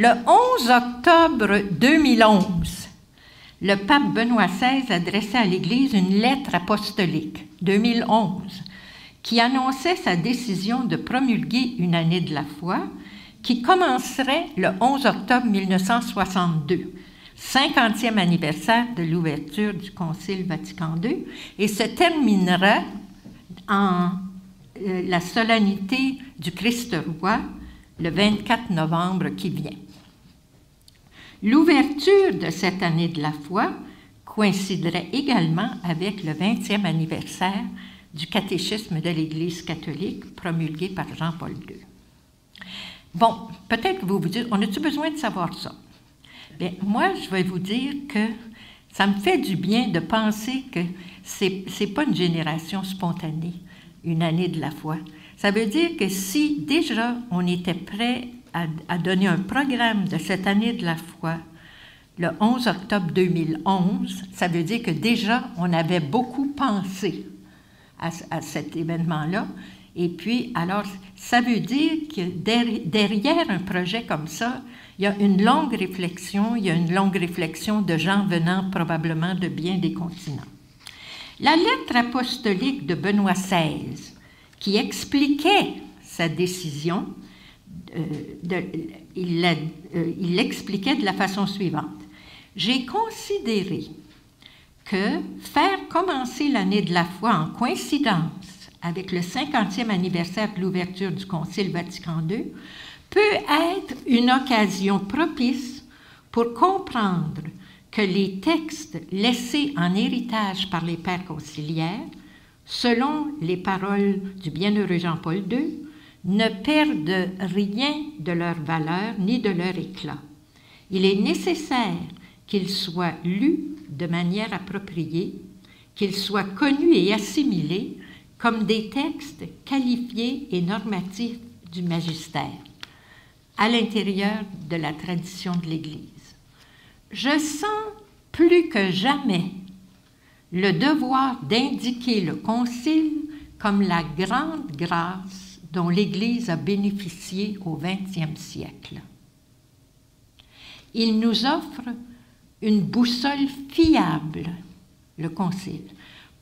Le 11 octobre 2011, le pape Benoît XVI adressait à l'Église une lettre apostolique, 2011, qui annonçait sa décision de promulguer une année de la foi qui commencerait le 11 octobre 1962, 50e anniversaire de l'ouverture du Concile Vatican II, et se terminera en la solennité du Christ roi le 24 novembre qui vient. L'ouverture de cette année de la foi coïnciderait également avec le 20e anniversaire du catéchisme de l'Église catholique promulgué par Jean-Paul II. Bon, peut-être que vous vous dites, on a-t-il besoin de savoir ça? Bien, moi, je vais vous dire que ça me fait du bien de penser que c'est pas une génération spontanée, une année de la foi. Ça veut dire que si déjà on était prêt à donner un programme de cette année de la foi le 11 octobre 2011, ça veut dire que déjà on avait beaucoup pensé à cet événement-là. Et puis, alors, ça veut dire que derrière un projet comme ça, il y a une longue réflexion, de gens venant probablement de bien des continents. La lettre apostolique de Benoît XVI, qui expliquait sa décision, il l'expliquait de la façon suivante. J'ai considéré que faire commencer l'année de la foi en coïncidence avec le 50e anniversaire de l'ouverture du Concile Vatican II peut être une occasion propice pour comprendre que les textes laissés en héritage par les pères conciliaires, selon les paroles du bienheureux Jean-Paul II, ne perdent rien de leur valeur ni de leur éclat. Il est nécessaire qu'ils soient lus de manière appropriée, qu'ils soient connus et assimilés comme des textes qualifiés et normatifs du magistère, à l'intérieur de la tradition de l'Église. Je sens plus que jamais le devoir d'indiquer le Concile comme la grande grâce dont l'Église a bénéficié au XXe siècle. Il nous offre une boussole fiable, le Concile,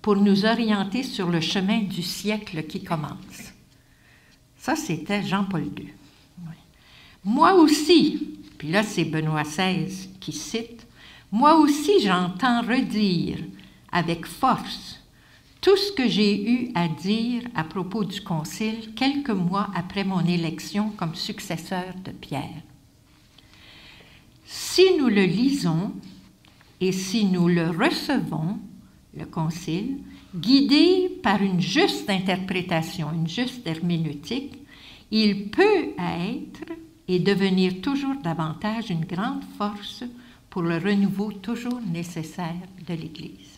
pour nous orienter sur le chemin du siècle qui commence. Ça, c'était Jean-Paul II. Oui. Moi aussi, puis là, c'est Benoît XVI qui cite, « Moi aussi, j'entends redire avec force tout ce que j'ai eu à dire à propos du Concile quelques mois après mon élection comme successeur de Pierre. Si nous le lisons et si nous le recevons, le Concile, guidé par une juste interprétation, une juste herméneutique, il peut être et devenir toujours davantage une grande force pour le renouveau toujours nécessaire de l'Église. »